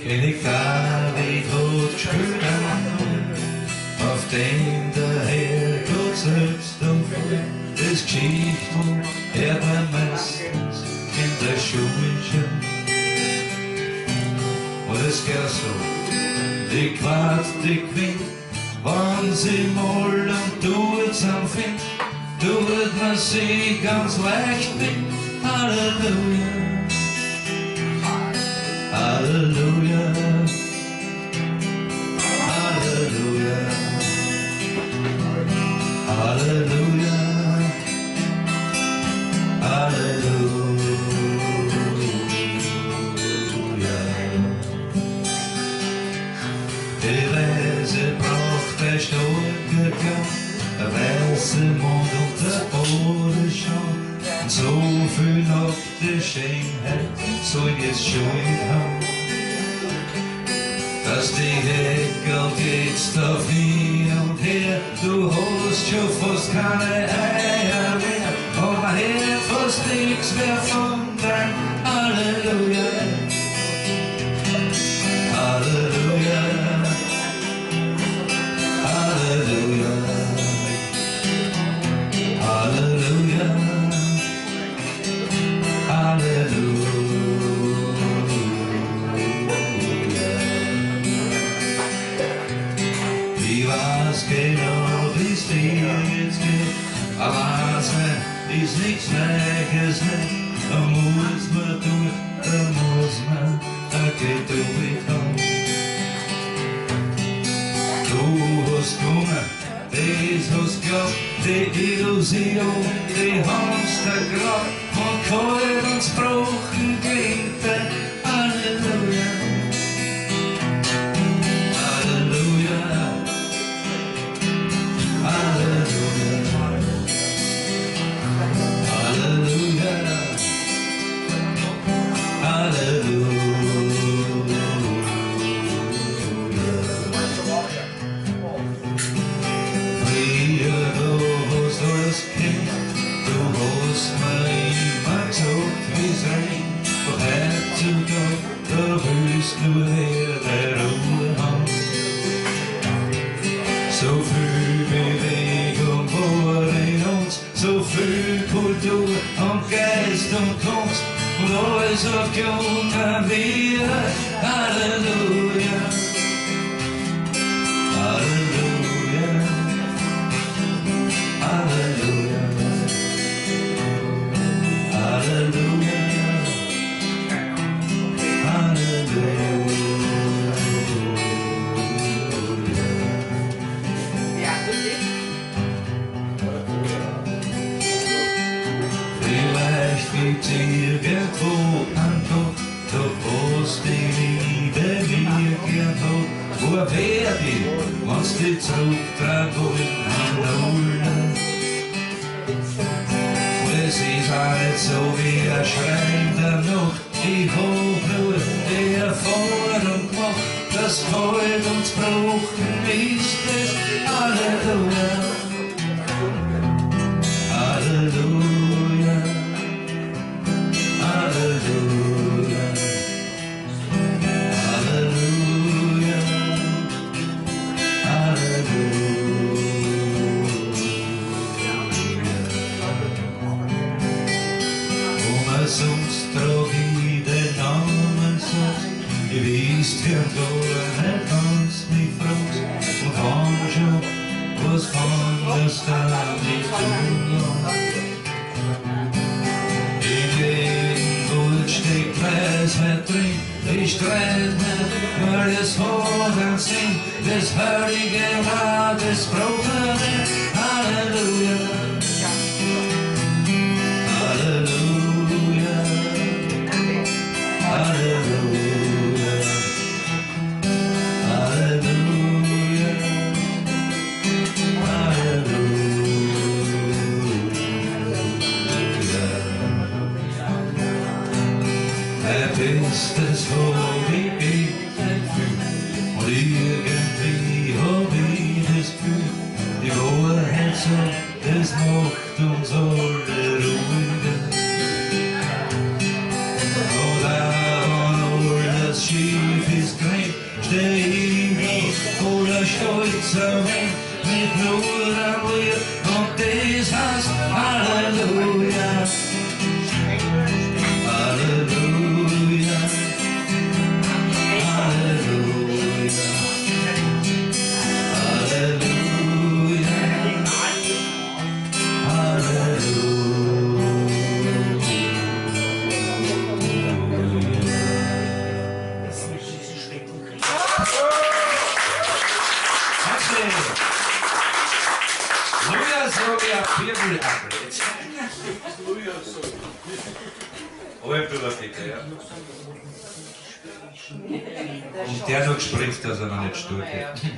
König David hat geschrieben, auf dem der Herrgott selbst umfällt. Das Geschichte hört man meistens in der Schule schon. Und es geht so, die Quart, die gewinnt, wenn sie mal und tut's am Find, tut man sie ganz leicht mit. Halleluja, Halleluja, Halleluja, Halleluja, Halleluja. Die Reise braucht der starke Kampf, der weiße Mond und der Boden schaut. Und so viel nackte Schönheit soll jetzt schon haben, dass die Heckel geht's auf hin und her. Du hast schon fast keine Eier mehr, aber hier fast nichts mehr von dein Halleluja, Halleluja, Halleluja, Halleluja, Halleluja. Ich weiß genau, wie's dir jetzt geht, aber eins ist nichts Neues nicht. Da muss man durch, da muss man Geduld haben. Du hast Hunger, das hast gehabt, die Illusion, die haben's da grad, von kalt und gebrochen klingt der Halleluja, Halleluja, Halleluja, Halleluja, Halleluja. Nur her der Ruhe hat. So viel Bewegung vor in uns, so viel Kultur und Geist und Kunst und alles auf Jungen wir. Halleluja, Halleluja, Halleluja, Halleluja. Vielleicht gibt's irgendwo einen Tod, doch wo's die Liebe mir gern hat. Wo wär die, wenn's die zurücktragen wollen an der Ulle? Es ist auch nicht so wie ein Schrei der Nacht. Ich hab nur die Erfahrung gemacht, dass kalt und gebrochen ist es. Halleluja, Halleluja, Halleluja, Halleluja, Halleluja. Sonst trag ich den Namen sonst, ihr wisst, wer da nicht ganz mich fragt, und kann schon was anderes da nicht tun. In jedem Wort steckt Weisheit drin, ich streit nicht, weil es hat einen Sinn, das Heilige war, das braucht er nicht. Halleluja, Halleluja, Halleluja, Halleluja, Halleluja. Bist es, wo ich nicht fühl, und irgendwie hab ich das Gefühl, die Wahrheit sagt, das macht uns alle ruhiger. stolz sein, mit nur ein Lied, und das heißt Halleluja. Halleluja. Halleluja. Halleluja. Und der noch spricht, dass er noch nicht stur geht.